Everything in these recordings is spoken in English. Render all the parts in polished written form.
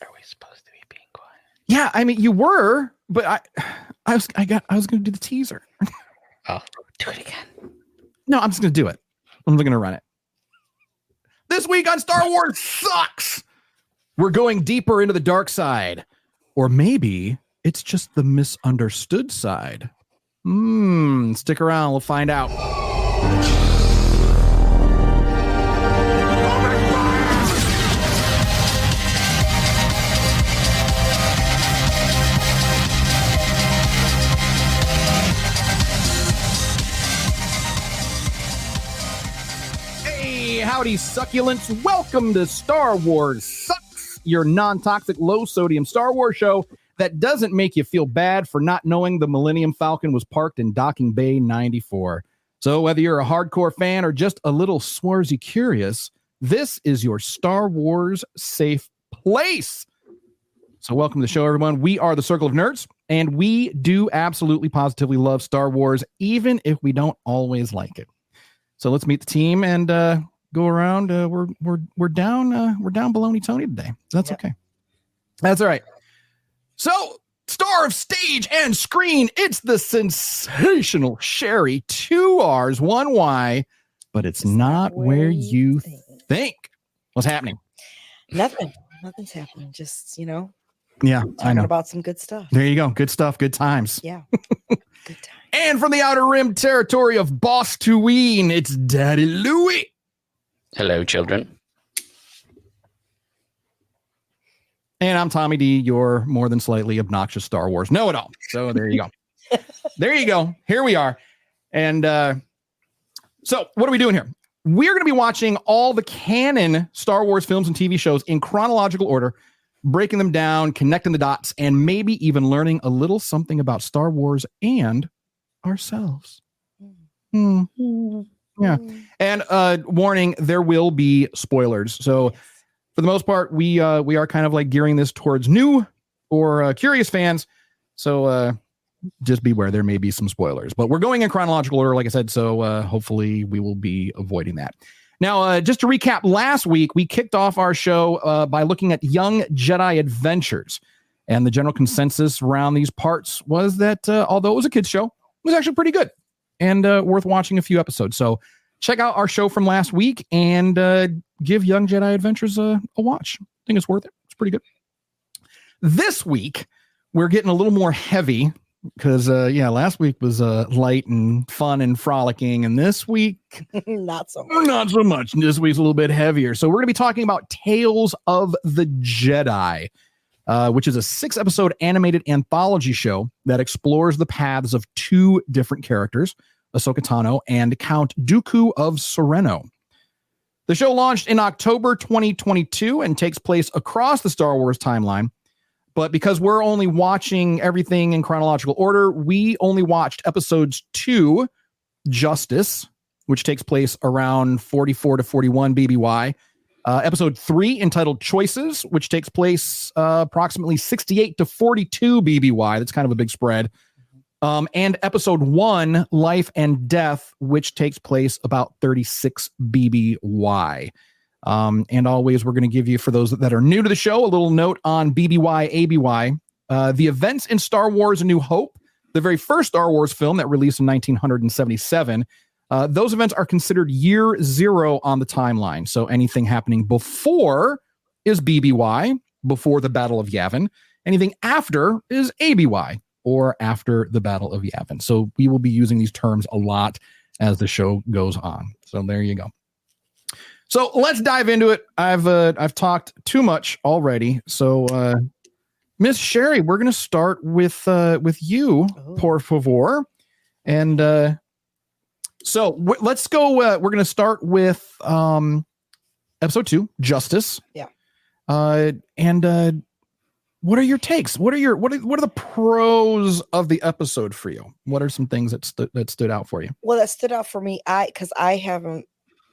Are we supposed to be being quiet? Yeah, I mean you were, but I was going to do the teaser. Oh, do it again. No, I'm just going to do it. I'm going to run it. This week on Star Wars Sucks, we're going deeper into the dark side, or maybe it's just the misunderstood side. Stick around. We'll find out. Howdy, succulents. Welcome to Star Wars Sucks, your non-toxic, low-sodium Star Wars show that doesn't make you feel bad for not knowing the Millennium Falcon was parked in Docking Bay 94. So whether you're a hardcore fan or just a little swarzy curious, this is your Star Wars safe place. So welcome to the show, everyone. We are the Circle of Nerds, and we do absolutely positively love Star Wars, even if we don't always like it. So let's meet the team and go around. We're down Baloney Tony today. That's okay. That's all right. So, star of stage and screen, it's the sensational Sherry. 2 R's, 1 Y, but it's not where you think. What's happening? Nothing. Nothing's happening. Just, Yeah, I know. About some good stuff. There you go. Good stuff. Good times. Yeah. Good times. And from the Outer Rim territory of Boss Tuween, it's Daddy Louie. Hello, children. And I'm Tommy D, your more than slightly obnoxious Star Wars know-it-all. So there you go. There you go. Here we are. And so what are we doing here? We're going to be watching all the canon Star Wars films and TV shows in chronological order, breaking them down, connecting the dots, and maybe even learning a little something about Star Wars and ourselves. Yeah. And warning, there will be spoilers. So for the most part, we are kind of like gearing this towards new or curious fans. So just beware, there may be some spoilers, but we're going in chronological order, like I said. So hopefully we will be avoiding that. Now, just to recap, last week we kicked off our show by looking at Young Jedi Adventures. And the general consensus around these parts was that although it was a kid's show, it was actually pretty good and worth watching a few episodes. So check out our show from last week and give Young Jedi Adventures a watch. I think it's worth it. It's pretty good. This week, we're getting a little more heavy because, last week was light and fun and frolicking. And this week, not so much. Not so much. This week's a little bit heavier. So we're going to be talking about Tales of the Jedi, which is a 6-episode animated anthology show that explores the paths of 2 different characters, Ahsoka Tano and Count Dooku of Sereno. The show launched in October 2022 and takes place across the Star Wars timeline. But because we're only watching everything in chronological order, we only watched episodes 2, Justice, which takes place around 44 to 41 BBY. Episode 3, entitled Choices, which takes place approximately 68 to 42 BBY. That's kind of a big spread. And episode 1, Life and Death, which takes place about 36 BBY. And always, we're going to give you, for those that are new to the show, a little note on BBY, ABY. The events in Star Wars A New Hope, the very first Star Wars film that released in 1977, those events are considered year 0 on the timeline. So anything happening before is BBY, before the Battle of Yavin. Anything after is ABY, or after the Battle of Yavin. So we will be using these terms a lot as the show goes on. So there you go. So let's dive into it. I've talked too much already. So Miss Sherry, we're going to start with you, por favor. And let's go. We're going to start with episode 2, Justice. Yeah. And what are your takes? What are the pros of the episode for you? What are some things that stood out for you? Well, that stood out for me, because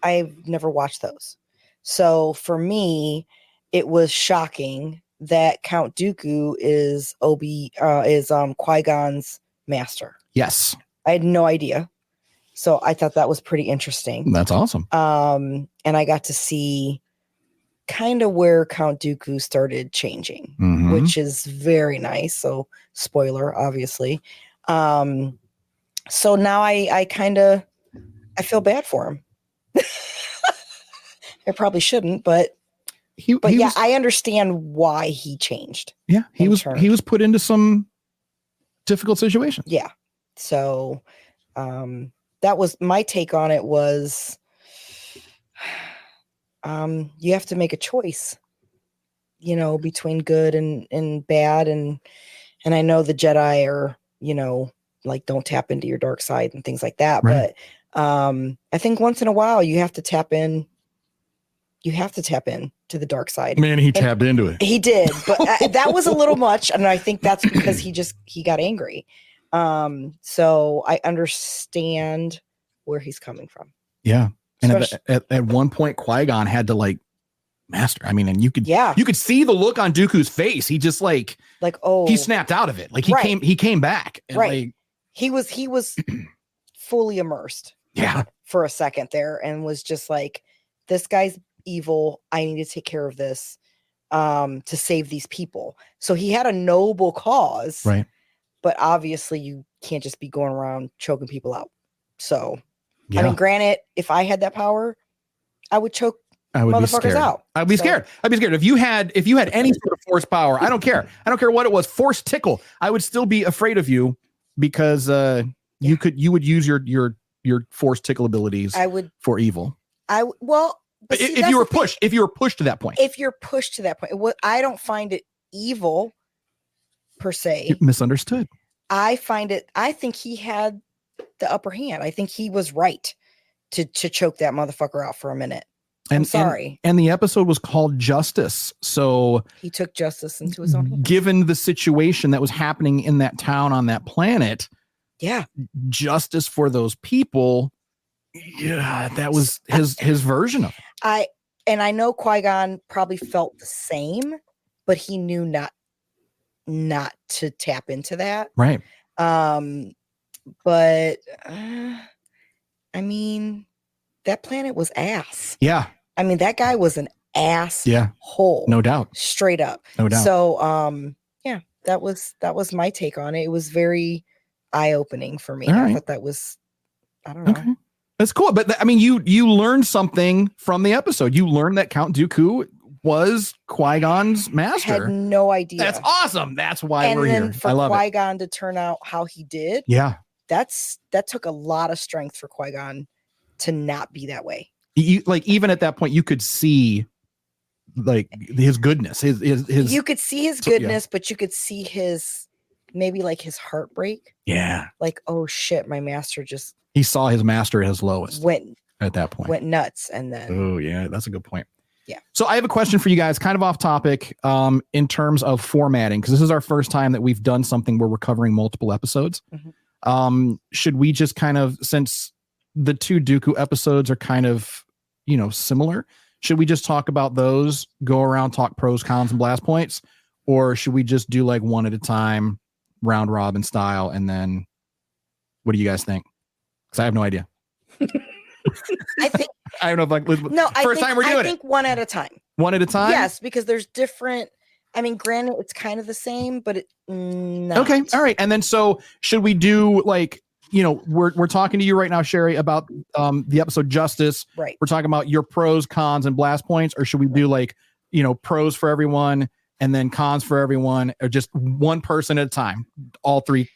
I've never watched those. So for me, it was shocking that Count Dooku is Qui-Gon's master. Yes. I had no idea. So I thought that was pretty interesting. That's awesome. And I got to see kind of where Count Dooku started changing, Mhm. which is very nice. So spoiler, obviously. So now I feel bad for him. I probably shouldn't, but he yeah, was, I understand why he changed. yeah, he and was turned. he was put into some difficult situations. Yeah. So that was my take on it was you have to make a choice, you know, between good and bad. And I know the Jedi are, you know, like don't tap into your dark side and things like that. Right. But I think once in a while you have to tap in. You have to tap in to the dark side. Man, he tapped into it. He did, but that was a little much. And I think that's because he got angry. So I understand where he's coming from. Yeah. And at one point, Qui-Gon had to like master. I mean, and you could see the look on Dooku's face. He just like he snapped out of it. Like he came back. And right. He was fully immersed. Yeah. For a second there, and was just like, this guy's evil. I need to take care of this to save these people. So he had a noble cause. Right. But obviously you can't just be going around choking people out. So yeah. I mean, granted, if I had that power, I would choke motherfuckers out. I'd be scared. I'd be scared. If you had any sort of force power, I don't care. I don't care what it was. Force tickle. I would still be afraid of you because you would use your force tickle abilities for evil. But see, if you were pushed to that point. If you're pushed to that point, I don't find it evil per se. You're misunderstood. I think he had the upper hand. I think he was right to choke that motherfucker out for a minute. I'm sorry. And the episode was called Justice. So he took justice into his own hands. Given the situation that was happening in that town on that planet, yeah, justice for those people. Yeah, that was his version of it. I know Qui-Gon probably felt the same, but he knew not to tap into that. Right. But I mean, that planet was ass. Yeah. I mean, that guy was an ass hole. No doubt. Straight up. No doubt. So yeah, that was my take on it. It was very eye-opening for me. Right. I thought that was, I don't know. Okay. That's cool. But I mean, you learned something from the episode. You learned that Count Dooku was Qui-Gon's master. I had no idea. That's awesome. That's why we're here. For Qui-Gon to turn out how he did. Yeah. That took a lot of strength for Qui-Gon to not be that way. Even at that point, you could see like his goodness. His you could see his goodness, but you could see his maybe like his heartbreak. Yeah. Like, oh shit, my master just. He saw his master at his lowest. Went at that point. Went nuts, and then. Oh yeah, that's a good point. Yeah. So I have a question for you guys, kind of off topic, in terms of formatting, because this is our first time that we've done something where we're covering multiple episodes. Mm-hmm. Should we just kind of, since the two Dooku episodes are kind of, similar, should we just talk about those, go around, talk pros, cons, and blast points, or should we just do like one at a time, round robin style, and then what do you guys think? Because I have no idea. I think I don't know if time we're doing it. I think one at a time. One at a time? Yes, because there's different. I mean, granted, it's kind of the same, but it not. Okay. All right. And then so should we do like, we're talking to you right now, Sherry, about the episode Justice. Right. We're talking about your pros, cons, and blast points, or should we do like, pros for everyone and then cons for everyone, or just one person at a time? All three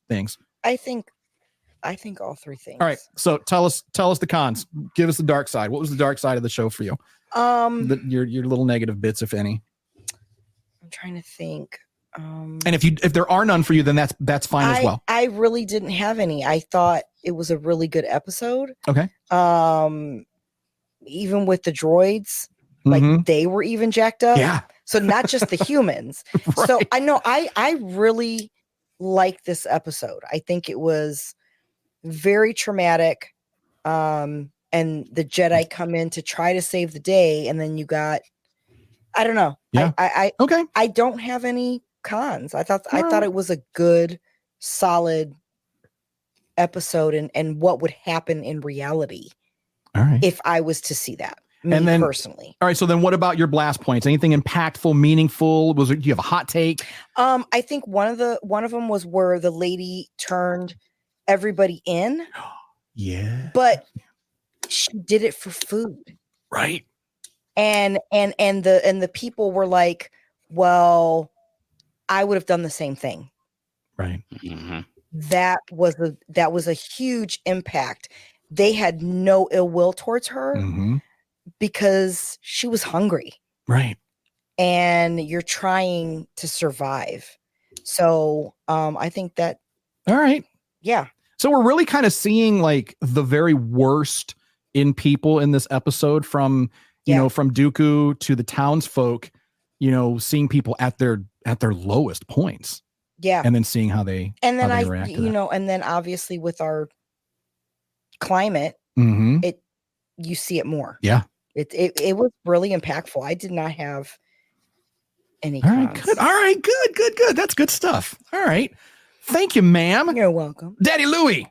things. I think all three things. All right. So tell us the cons. Give us the dark side. What was the dark side of the show for you? Your little negative bits, if any. I'm trying to think. And if there are none for you, then that's fine as well. I really didn't have any. I thought it was a really good episode. Okay. Even with the droids, like they were even jacked up. Yeah. So not just the humans. Right. So I know I really like this episode. I think it was very traumatic. And the Jedi come in to try to save the day, and then you got, I don't know. Yeah. Okay. I don't have any cons. I thought it was a good, solid episode, and what would happen in reality. All right. If I was to see that. Me And then personally. All right. So then what about your blast points? Anything impactful, meaningful? Do you have a hot take? I think one of them was where the lady turned everybody in. Yeah. But she did it for food. Right. And the people were like, well, I would have done the same thing. Right. Mm-hmm. That was a huge impact. They had no ill will towards her because she was hungry. Right. And you're trying to survive. So I think that. All right. Yeah. So we're really kind of seeing like the very worst in people in this episode, from you know, from Dooku to the townsfolk, you know, seeing people at their lowest points. Yeah. And then seeing how they react to that. And then obviously with our climate, you see it more. Yeah. It was really impactful. I did not have any All cons. right, good. All right, good. That's good stuff. All right. Thank you, ma'am. You're welcome. Daddy Louie.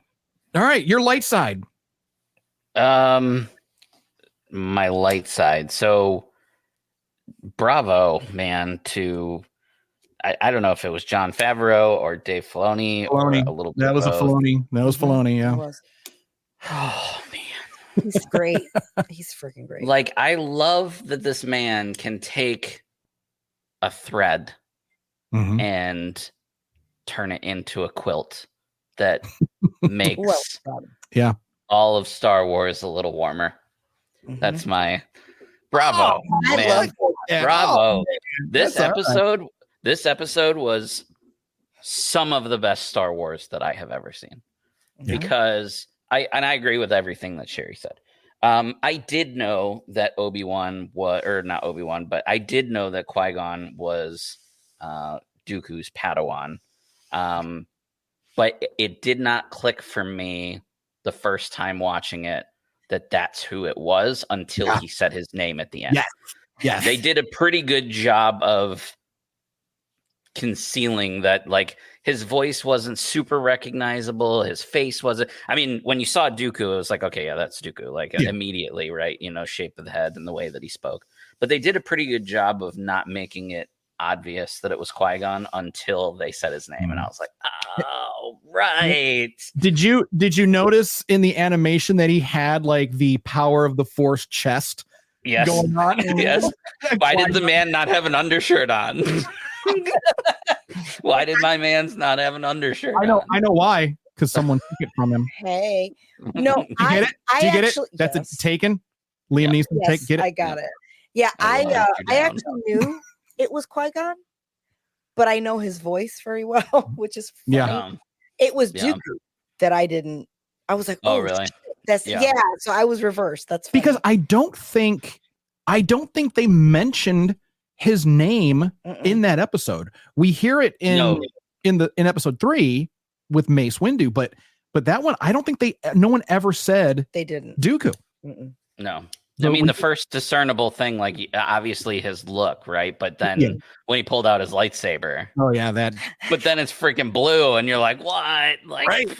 All right, your light side. My light side. So bravo, man, to I don't know if it was Jon Favreau or Dave Filoni, or a little bit. That was both. a Filoni. That was Filoni, yeah. Oh man. He's great. He's freaking great. Like, I love that this man can take a thread and turn it into a quilt that makes all of Star Wars a little warmer. That's my bravo. I love that. Bravo. This episode was some of the best Star Wars that I have ever seen. Because I agree with everything that Sherry said. I did know that Obi-Wan was, or not Obi-Wan, but I did know that Qui-Gon was Dooku's Padawan. But it did not click for me the first time watching it that that's who it was until he said his name at the end. Yes. They did a pretty good job of concealing that, like, his voice wasn't super recognizable, his face wasn't. I mean, when you saw Dooku, it was like, okay, yeah, that's Dooku, like immediately, right? You know, shape of the head and the way that he spoke. But they did a pretty good job of not making it obvious that it was Qui-Gon until they said his name, and I was like, oh, right. Did you notice in the animation that he had like the power of the Force chest? Yes. Going on? Yes. Why did the man not have an undershirt on? Why did my man's not have an undershirt? I know why. Because someone took it from him. Hey, no, you get it? Do you get it? That's it. Taken. Liam Neeson. Yes, Get it? I got it. Yeah, I actually knew it was Qui-Gon, but I know his voice very well, which is funny. It was Dooku that I didn't. I was like, oh really? Shit. That's So I was reversed. That's funny. Because I don't think they mentioned his name in that episode. We hear it in episode 3 with Mace Windu, but that one, I don't think no one ever said they didn't. Dooku. No. I mean, the first discernible thing, like, obviously his look, right? But then when he pulled out his lightsaber. Oh, yeah, that. But then it's freaking blue, and you're like, what? Like, right.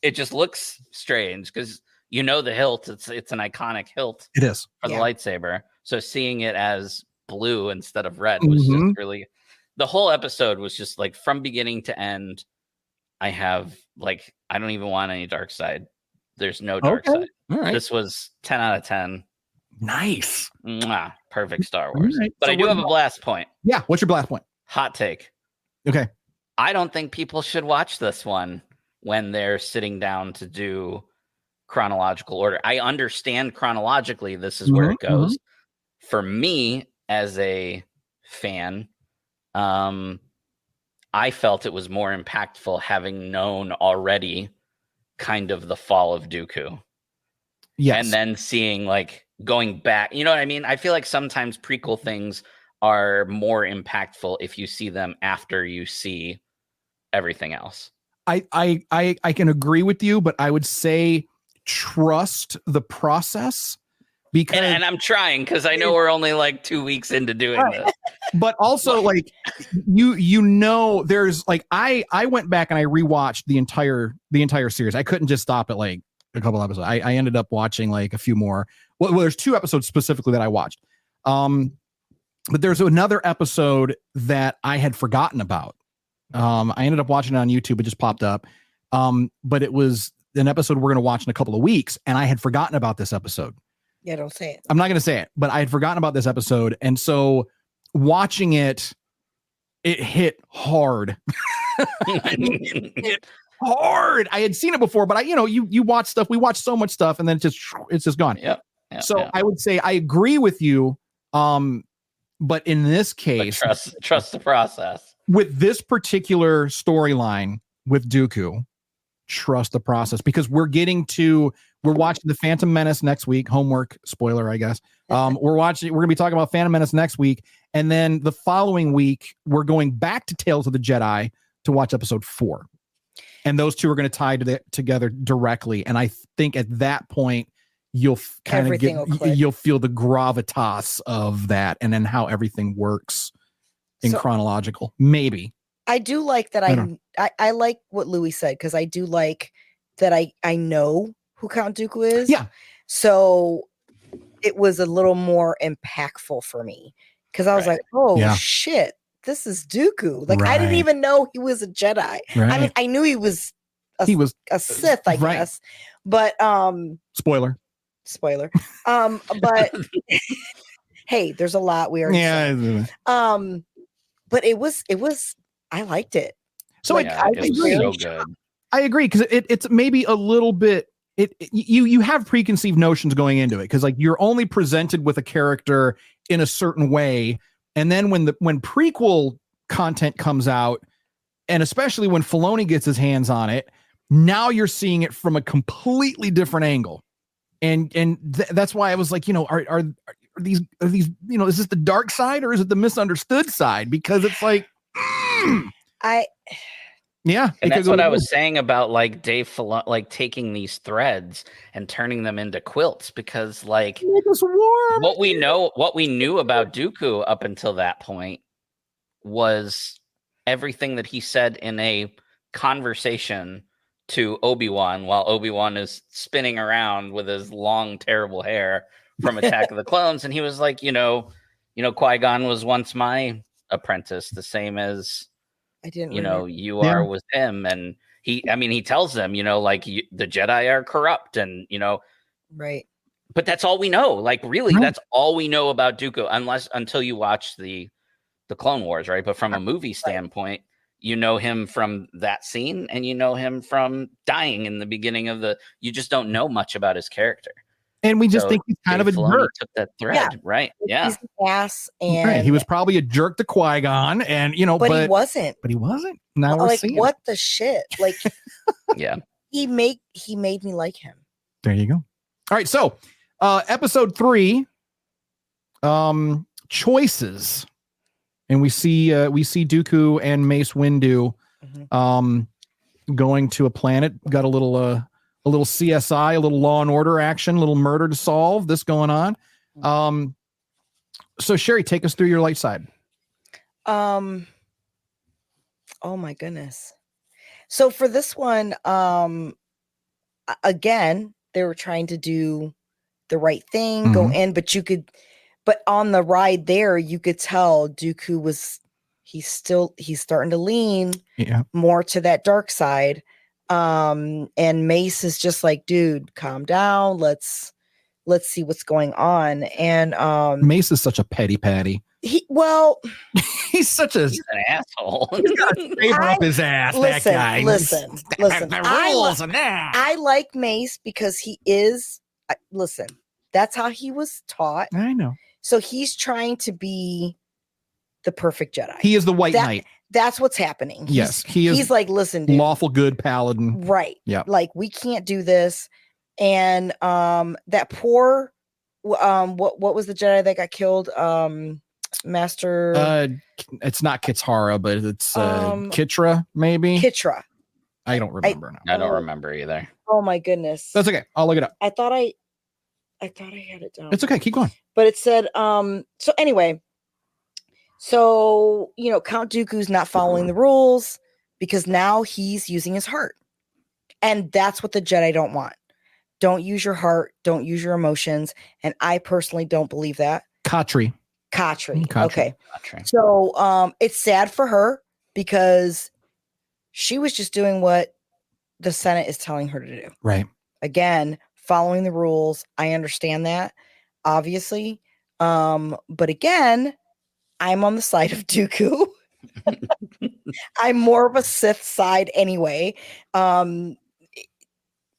It just looks strange because you know the hilt. It's an iconic hilt. It is. For the lightsaber. So seeing it as blue instead of red was just really. The whole episode was just like, from beginning to end, I don't even want any dark side. There's no dark side. All right. This was 10 out of 10. Nice. Mwah, perfect Star Wars. Right. But I do have a blast point. Yeah. What's your blast point? Hot take. Okay. I don't think people should watch this one when they're sitting down to do chronological order. I understand chronologically this is where it goes. For me, as a fan, I felt it was more impactful having known already kind of the fall of Dooku. Yes. And then seeing, like, going back, you know what I mean? I feel like sometimes prequel things are more impactful if you see them after you see everything else. I can agree with you, but I would say trust the process, because and I'm trying, because I know we're only like 2 weeks into doing this. But also, like, you know, there's like I went back and I rewatched the entire series. I couldn't just stop at like a couple episodes. I ended up watching like a few more. Well, there's 2 episodes specifically that I watched. But there's another episode that I had forgotten about. I ended up watching it on YouTube. It just popped up. But it was an episode we're going to watch in a couple of weeks, and I had forgotten about this episode. Yeah, don't say it. I'm not going to say it, but I had forgotten about this episode, and so watching it hit hard. It hit hard. I had seen it before, but you watch stuff. We watch so much stuff, and then it's just gone. Yep. So I would say I agree with you. But in this case, trust the process. With this particular storyline with Dooku, trust the process, because we're watching The Phantom Menace next week. Homework spoiler, I guess. We're going to be talking about Phantom Menace next week. And then the following week, we're going back to Tales of the Jedi to watch episode 4. And those two are going to tie together directly. And I think at that point, you'll kind of you'll feel the gravitas of that, and then how everything works in chronological. Maybe I do like that. I like what Louis said, because I do like that. I know who Count Dooku is. Yeah. So it was a little more impactful for me, because I was like, oh shit, this is Dooku. Like I didn't even know he was a Jedi. Right. I mean, I knew he was a Sith, I guess. But spoiler. But hey, there's a lot we already said. But it was I liked it. So like, I agree. So good. I agree, because it's maybe a little bit you have preconceived notions going into it, because like you're only presented with a character in a certain way, and then when prequel content comes out, and especially when Filoni gets his hands on it, now you're seeing it from a completely different angle. And that's why I was like, are these, is this the dark side or is it the misunderstood side? Because it's like, and that's what I was saying about like Dave Filoni, like taking these threads and turning them into quilts, because like what we knew about Dooku up until that point was everything that he said in a conversation to Obi-Wan while Obi-Wan is spinning around with his long, terrible hair from Attack of the Clones. And he was like, Qui-Gon was once my apprentice, the same as, you are with him. And he tells them, the Jedi are corrupt and, right. But that's all we know. Like, really, that's all we know about Dooku, until you watch the Clone Wars, right? But from a movie standpoint, you know him from that scene, and you know him from dying in the beginning of you just don't know much about his character. And we just think he's kind of a jerk. Took that thread, right? Yeah. He's an ass, and right. He was probably a jerk to Qui-Gon, and but he wasn't. But he wasn't. Now we're seeing what the shit. Like, yeah. He made me like him. There you go. All right, so episode 3, choices. And we see Dooku and Mace Windu going to a planet. Got a little CSI, a little Law and Order action, a little murder to solve. This going on. So Sherry, take us through your light side. Oh my goodness. So for this one, again, they were trying to do the right thing, go in, but on the ride there, you could tell Dooku he's starting to lean more to that dark side. And Mace is just like, dude, calm down. Let's see what's going on. And Mace is such a petty patty. He's an asshole. He's got to scrape up his ass. Listen, that guy. Listen. The rules and that. I like Mace because he is. Listen, that's how he was taught. I know. So he's trying to be the perfect Jedi. He is the White Knight. That's what's happening. He's like, listen, dude, lawful good paladin. Right. Yeah. Like, we can't do this. And that poor what was the Jedi that got killed? Master it's not Kitara, but it's Kitra, maybe. Kitra. I don't remember now. I don't remember either. Oh my goodness. That's okay. I'll look it up. I thought I had it down. It's okay. Keep going. But it said, so anyway, Count Dooku's not following the rules because now he's using his heart. And that's what the Jedi don't want. don't use your heart, don't use your emotions. And I personally don't believe that. Katri. Okay. So it's sad for her because she was just doing what the Senate is telling her to do. Right. Again, following the rules. I understand that, obviously. But again, I'm on the side of Dooku. I'm more of a Sith side anyway.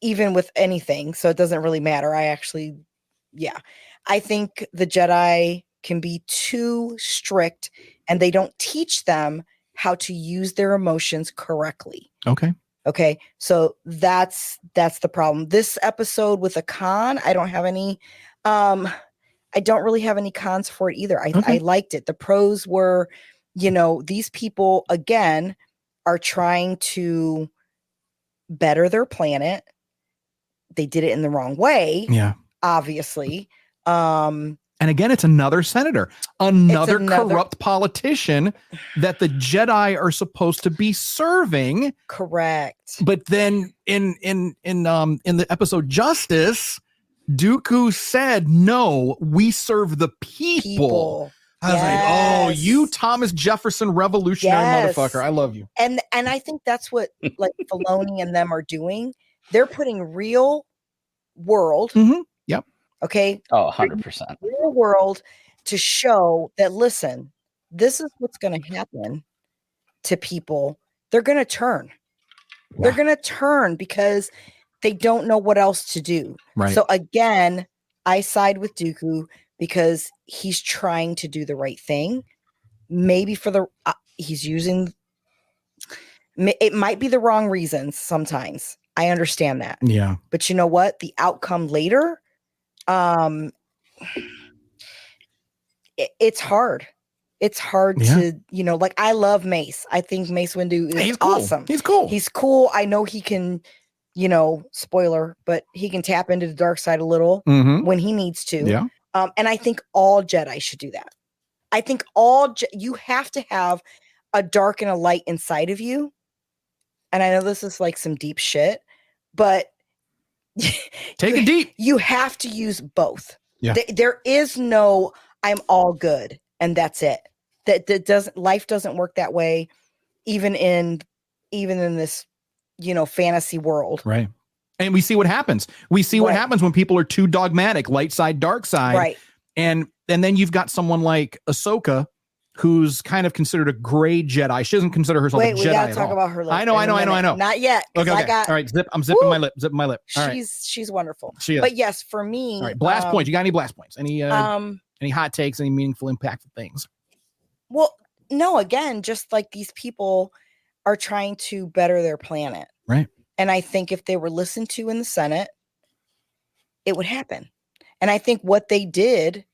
Even with anything, so it doesn't really matter. I think the Jedi can be too strict and they don't teach them how to use their emotions correctly. Okay, so that's the problem. This episode with a con, I don't really have any cons for it either. I liked it. The pros were, these people again are trying to better their planet. They did it in the wrong way. Yeah. Obviously. And again, it's another senator, another corrupt politician that the Jedi are supposed to be serving. Correct. But then in the episode Justice, Dooku said, "No, we serve the people." I was like, "Oh, you Thomas Jefferson revolutionary motherfucker! I love you." And I think that's what like Filoni and them are doing. They're putting real world. Yep. Okay. Oh, 100%. Real world to show that, listen, this is what's going to happen to people. They're going to turn. Yeah. They're going to turn because they don't know what else to do. Right. So again, I side with Dooku because he's trying to do the right thing. Maybe he's using, it might be the wrong reasons sometimes. I understand that. Yeah. But you know what? The outcome later, it's hard. It's hard to, like, I love Mace. I think Mace Windu is awesome. He's cool. I know he can, spoiler, but he can tap into the dark side a little when he needs to. Yeah. And I think all Jedi should do that. I think you have to have a dark and a light inside of you. And I know this is like some deep shit, but take it deep. You have to use both. Yeah. There is no, I'm all good and that's it. Life doesn't work that way, even in this, fantasy world. Right. And we see what happens. We see what happens when people are too dogmatic, light side, dark side. Right. And then you've got someone like Ahsoka, who's kind of considered a gray Jedi. She doesn't consider herself a Jedi. We gotta talk about her. I know. Not yet. Okay. All right. I'm zipping my lip. Zipping my lip. All right. She's wonderful. She is. But yes, for me. All right. Blast points. You got any blast points? Any hot takes? Any meaningful, impactful things? Well, no. Again, just like these people are trying to better their planet. Right. And I think if they were listened to in the Senate, it would happen. And I think what they did,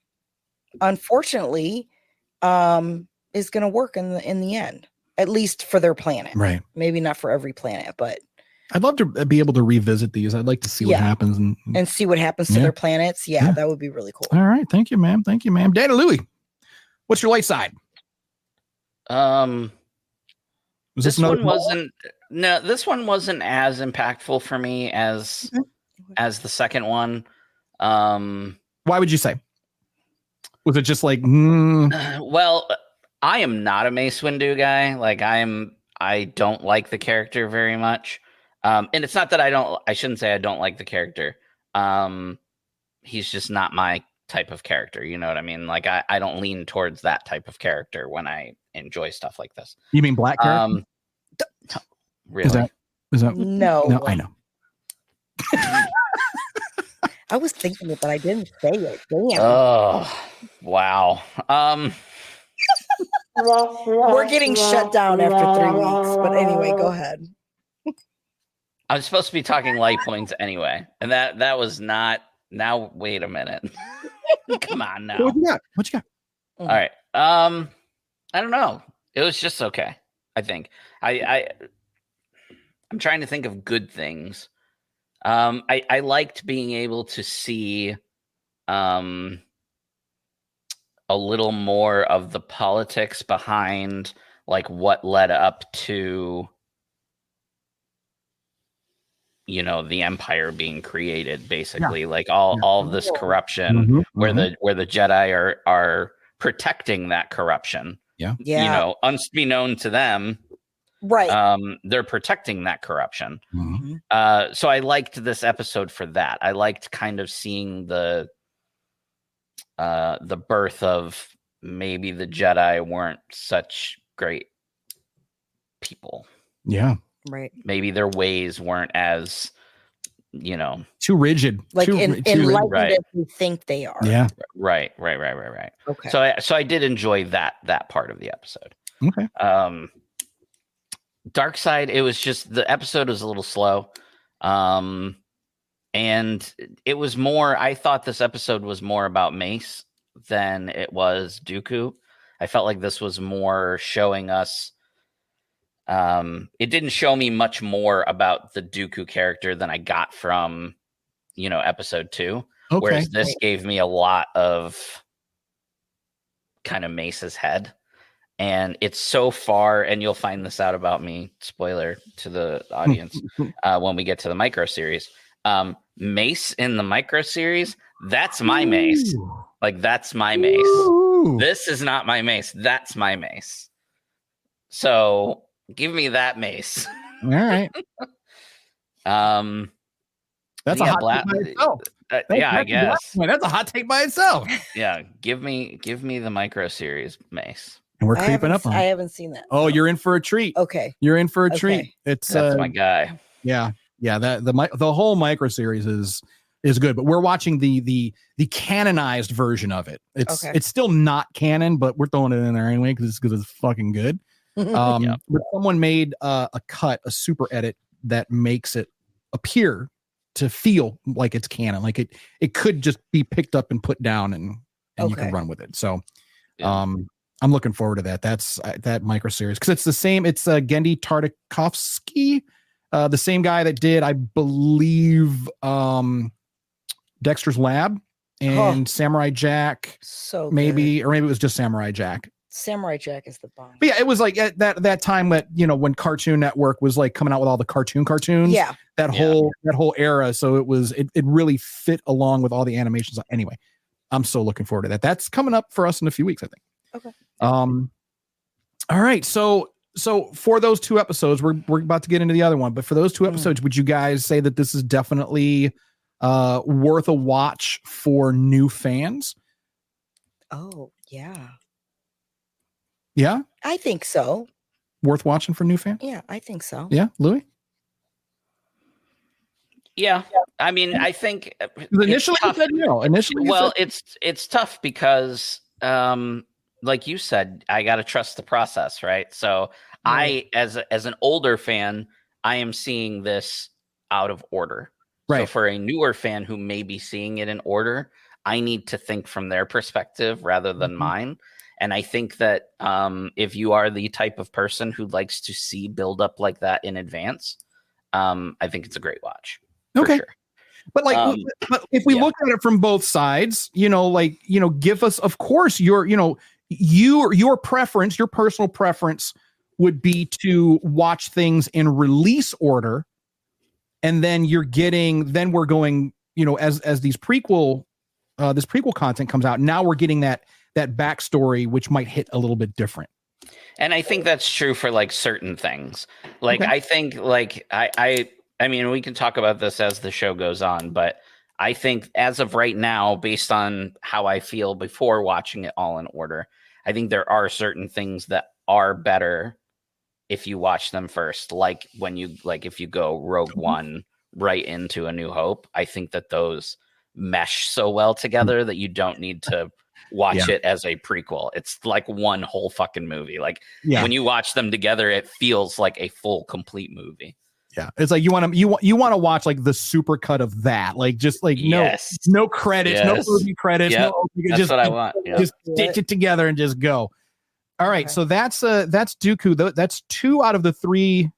unfortunately, is going to work in the end, at least for their planet. Right. Maybe not for every planet, but I'd love to be able to revisit these. I'd like to see what happens and see what happens to their planets. Yeah, that would be really cool. All right. Thank you, ma'am. Dana Louie, what's your light side? This one wasn't as impactful for me as the second one. Why would you say? Was it just like, Well, I am not a Mace Windu guy. Like I don't like the character very much. And it's not that I shouldn't say I don't like the character. He's just not my type of character. You know what I mean? Like I don't lean towards that type of character when I enjoy stuff like this. You mean black character? Really? Is that no, I know. I was thinking it, but I didn't say it. Damn. Oh, wow. We're getting shut down after 3 weeks. But anyway, go ahead. I was supposed to be talking light points anyway, and that was not. Now wait a minute. Come on now. What you got? All right. I don't know. It was just okay. I think I'm trying to think of good things. I liked being able to see a little more of the politics behind like what led up to the Empire being created, basically, like all of this corruption, where the Jedi are protecting that corruption. Unbeknown to them, right? They're protecting that corruption. So I liked this episode for that. I liked kind of seeing the birth of maybe the Jedi weren't such great people. Yeah. Right. Maybe their ways weren't as, too rigid. Like too enlightened right. as we think they are. Yeah. Right. Okay. So I did enjoy that part of the episode. Okay. Dark Side, it was just the episode was a little slow. And it was more, I thought this episode was more about Mace than it was Dooku. I felt like this was more showing us. It didn't show me much more about the Dooku character than I got from, episode 2. Okay. Whereas this gave me a lot of kind of Mace's head. And it's so far, and you'll find this out about me, spoiler to the audience, when we get to the micro series. Mace in the micro series, that's my Mace. Like, that's my Mace. Ooh. This is not my Mace. That's my Mace. So give me that Mace. All right. That's a hot take by itself. I guess. That's a hot take by itself. Yeah, give me the micro series Mace. And we're creeping up on it. I haven't seen that. Oh, you're in for a treat. Okay. You're in for a treat. It's that's my guy. Yeah. That the whole micro series is good, but we're watching the canonized version of it. It's still not canon, but we're throwing it in there anyway because it's fucking good. But someone made a super edit that makes it appear to feel like it's canon, like it could just be picked up and put down and you can run with it. So I'm looking forward to that. That's that micro series because it's the same. It's Gendy Tartakovsky, the same guy that did, I believe, Dexter's Lab and Samurai Jack. So maybe it was just Samurai Jack. Samurai Jack is the bomb. But yeah, it was like at that time that when Cartoon Network was like coming out with all the cartoons. Yeah. That whole era. So it really fit along with all the animations. Anyway, I'm so looking forward to that. That's coming up for us in a few weeks, I think. Okay. All right. So for those 2 episodes, we're about to get into the other one, but for those 2 episodes, would you guys say that this is definitely worth a watch for new fans? Oh, yeah. Yeah? I think so. Worth watching for new fans? Yeah, I think so. Yeah, Louis? Yeah. I mean, I think initially you said no. It's tough because like you said, I got to trust the process, right? So I, as an older fan, I am seeing this out of order. Right. So for a newer fan who may be seeing it in order, I need to think from their perspective rather than mine. And I think that if you are the type of person who likes to see build up like that in advance, I think it's a great watch. Okay. Sure. But but if we look at it from both sides, give us, of course, your preference, your personal preference would be to watch things in release order. And then we're going, as these this prequel content comes out, now we're getting that backstory, which might hit a little bit different. And I think that's true for like certain things. Like, I think like, I mean, we can talk about this as the show goes on, but I think as of right now, based on how I feel before watching it all in order, I think there are certain things that are better if you watch them first. Like if you go Rogue One right into A New Hope, I think that those mesh so well together that you don't need to watch it as a prequel. It's like one whole fucking movie. Like when you watch them together, it feels like a full, complete movie. Yeah, it's like you want to watch like the super cut of that, like just like no credits, no movie credits, that's what I want. Just stitch it together and just go. All right, so that's Dooku. That's 2 out of the 3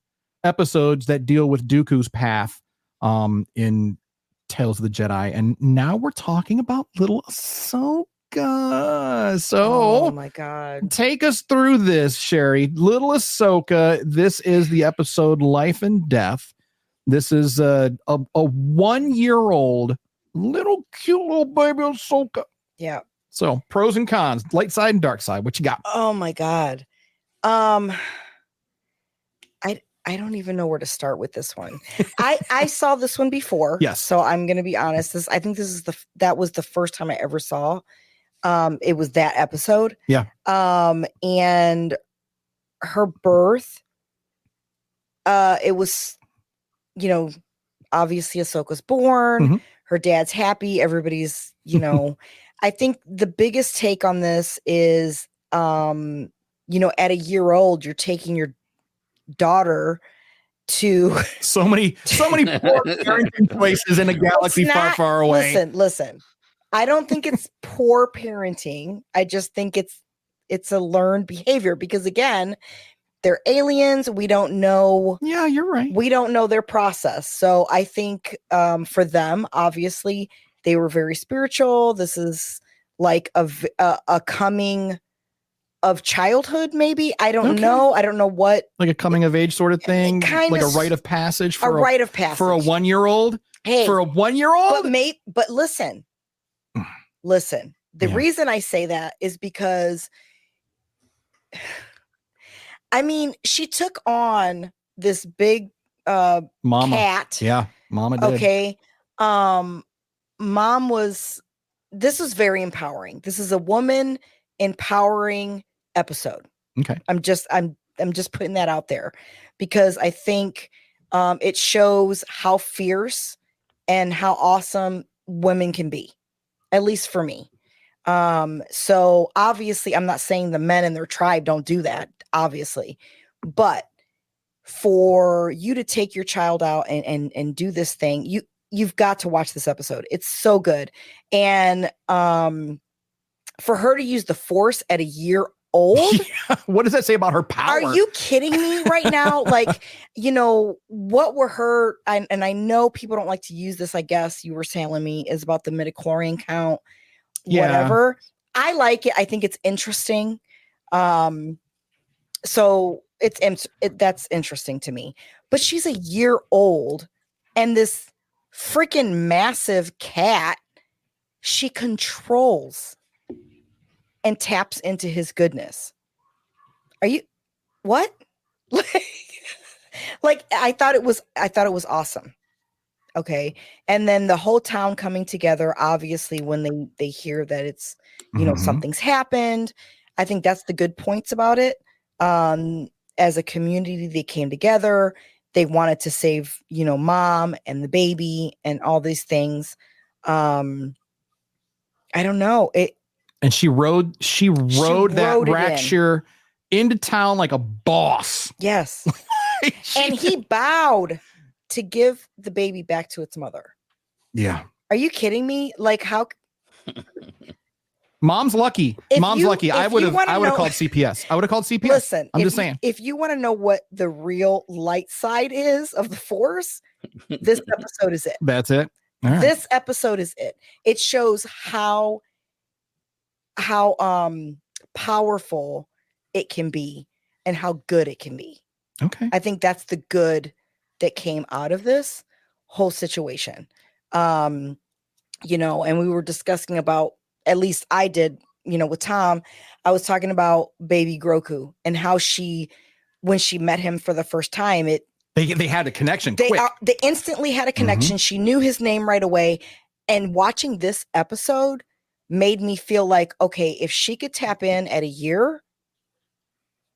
episodes that deal with Dooku's path in Tales of the Jedi, and now we're talking about little Ahsoka. So, oh my God, take us through this, Sherry. Little Ahsoka. This is the episode Life and Death. This is a 1-year-old little cute little baby Ahsoka. Yeah. So pros and cons, light side and dark side. What you got? Oh my God. I don't even know where to start with this one. I saw this one before. Yes. So I'm going to be honest. I think that was the first time I ever saw. It was that episode. Yeah. And her birth, it was, obviously Ahsoka's born. Mm-hmm. Her dad's happy. Everybody's, I think the biggest take on this is, at a year old, you're taking your daughter to so many poor parenting places in a galaxy far away. Listen. I don't think it's poor parenting. I just think it's a learned behavior because again, they're aliens. We don't know. Yeah, you're right. We don't know their process. So I think for them, obviously, they were very spiritual. This is like a coming of childhood, maybe. I don't know. I don't know what. Like a coming of age sort of thing. Like a rite of passage for a rite of passage for a 1-year-old. Hey, for a 1-year-old. But listen. The reason I say that is because, I mean, she took on this big Mama. cat. Yeah, Mama did. Okay. This was very empowering. This is a woman empowering episode. Okay. I'm just putting that out there because I think it shows how fierce and how awesome women can be, at least for me. So obviously I'm not saying the men in their tribe don't do that, obviously, but for you to take your child out and do this thing, you've got to watch this episode. It's so good. And for her to use the Force at a year old, what does that say about her power? Are you kidding me right now? Like, what were her, and I know people don't like to use this, I guess you were telling me, is about the midichlorian count, whatever. I like it. I think it's interesting. So that's interesting to me. But she's a year old, and this freaking massive cat she controls and taps into his goodness. Are you what? Like I thought it was awesome. Okay. And then the whole town coming together, obviously, when they hear that it's, something's happened. I think that's the good points about it. As a community, they came together. They wanted to save, mom and the baby and all these things. I don't know. And she rode that Rakshir into town like a boss. Yes. And he bowed to give the baby back to its mother. Yeah. Are you kidding me? Like how Mom's lucky. Mom's lucky. I would have called CPS. I would have called CPS. Listen, I'm just saying. If you want to know what the real light side is of the Force, this episode is it. That's it. All right. This episode is it. It shows how powerful it can be and how good it can be. Okay. I think that's the good that came out of this whole situation. And we were discussing about, at least I did, with Tom, I was talking about baby Grogu and how when she met him for the first time, they had a connection. They instantly had a connection. Mm-hmm. She knew his name right away. And watching this episode made me feel like, okay, if she could tap in at a year,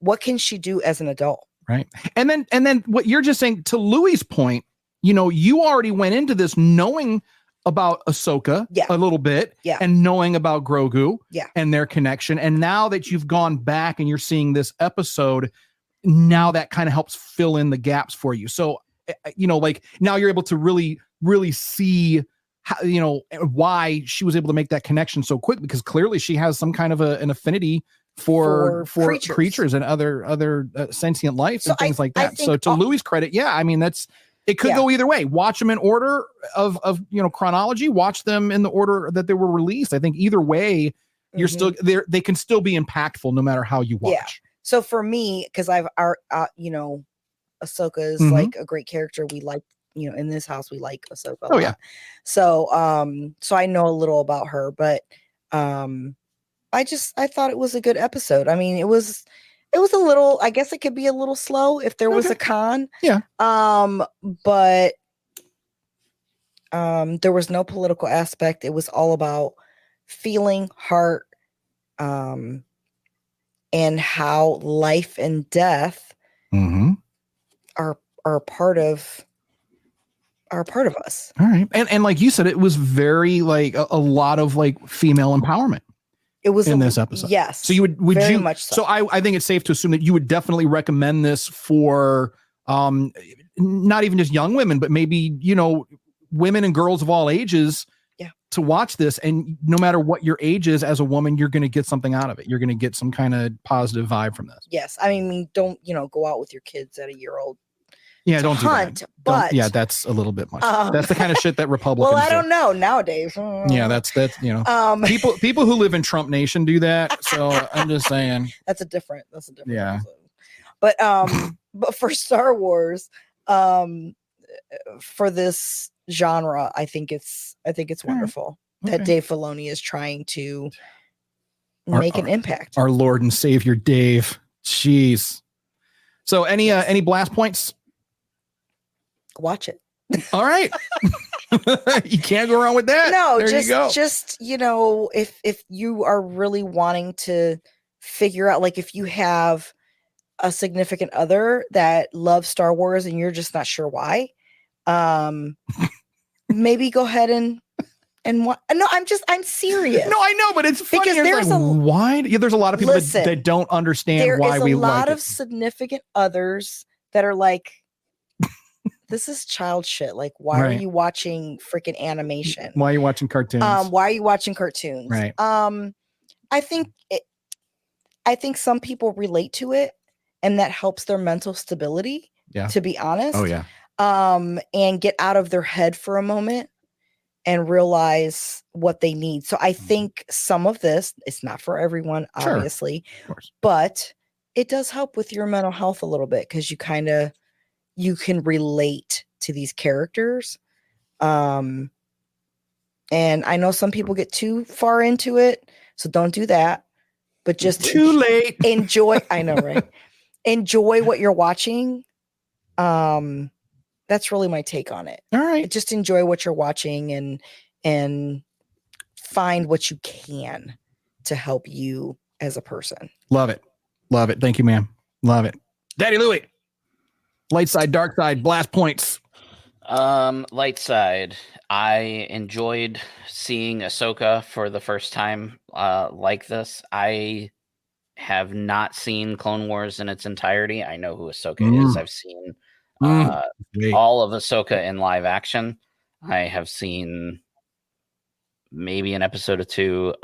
what can she do as an adult? Right. And then what you're just saying, to Louie's point, you already went into this knowing about Ahsoka a little bit and knowing about Grogu and their connection. And now that you've gone back and you're seeing this episode, now that kind of helps fill in the gaps for you. So, like now you're able to really, really see how, why she was able to make that connection so quick, because clearly she has some kind of an affinity for creatures and other sentient life and things like that. So to Louie's credit, it could go either way. Watch them in order of chronology, watch them in the order that they were released. I think either way, you're still there. They can still be impactful no matter how you watch. Yeah. So for me, because Ahsoka is like a great character. We like in this house we like Ahsoka a Oh, lot. yeah. So I know a little about her, but I thought it was a good episode. I mean, it was a little, I guess it could be a little slow if there was a con. Yeah. But there was no political aspect. It was all about feeling, heart, and how life and death are part of us. All right. And like you said, it was very like a lot of like female empowerment. It was in this episode. Yes. So you would very you much so. So I think it's safe to assume that you would definitely recommend this for not even just young women, but maybe, women and girls of all ages to watch this. And no matter what your age is as a woman, you're going to get something out of it. You're going to get some kind of positive vibe from this. Yes. I mean, don't, go out with your kids at a year old. Yeah, don't hunt, do that. But yeah, that's a little bit much. That's the kind of shit that Republicans well, I don't know nowadays. Yeah, that's people who live in Trump Nation do that. So I'm just saying that's a different yeah. episode. But for Star Wars, for this genre, I think it's wonderful that Dave Filoni is trying to make an impact. Our Lord and Savior Dave. Jeez. So any blast points? Watch it. All right. You can't go wrong with that. No, there you go. Just if you are really wanting to figure out, like, if you have a significant other that loves Star Wars and you're just not sure why, maybe go ahead and what? No, I'm serious. No, I know, but it's funny because there's why? Yeah, there's a lot of people that don't understand why we like it. There is a lot of significant others that are like, this is child shit. Like, why are you watching freaking animation? Why are you watching cartoons? Why are you watching cartoons? Right. I think some people relate to it, and that helps their mental stability. Yeah. To be honest. Oh yeah. And get out of their head for a moment and realize what they need. So I think some of this, it's not for everyone, obviously, of course, but it does help with your mental health a little bit, because you can relate to these characters. And I know some people get too far into it, so don't do that, but just too late. Enjoy. I know, right? Enjoy what you're watching. That's really my take on it. All right. Just enjoy what you're watching and find what you can to help you as a person. Love it. Love it. Thank you, ma'am. Love it. Daddy Louie. Light side, dark side, blast points. Light side. I enjoyed seeing Ahsoka for the first time like this. I have not seen Clone Wars in its entirety. I know who Ahsoka is. I've seen all of Ahsoka in live action. I have seen maybe an episode or two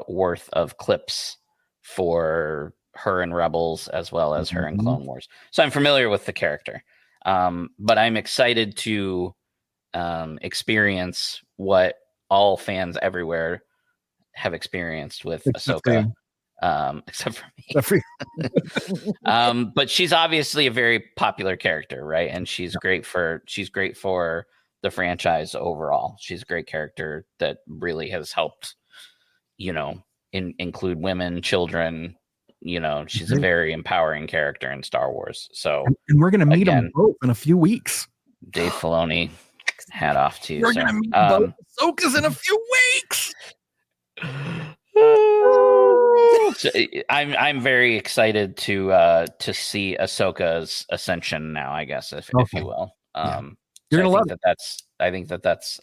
worth of clips for her in Rebels as well as her in Clone Wars. So I'm familiar with the character. But I'm excited to experience what all fans everywhere have experienced with Ahsoka. Except for me. But she's obviously a very popular character, right? And she's great for the franchise overall. She's a great character that really has helped, include women, children. She's a very empowering character in Star Wars. So, and we're gonna meet them both in a few weeks. Dave Filoni, hat off to you. We're gonna meet both Ahsokas in a few weeks. So I'm very excited to see Ahsoka's ascension now, I guess, if you will. You're gonna love it. I think that's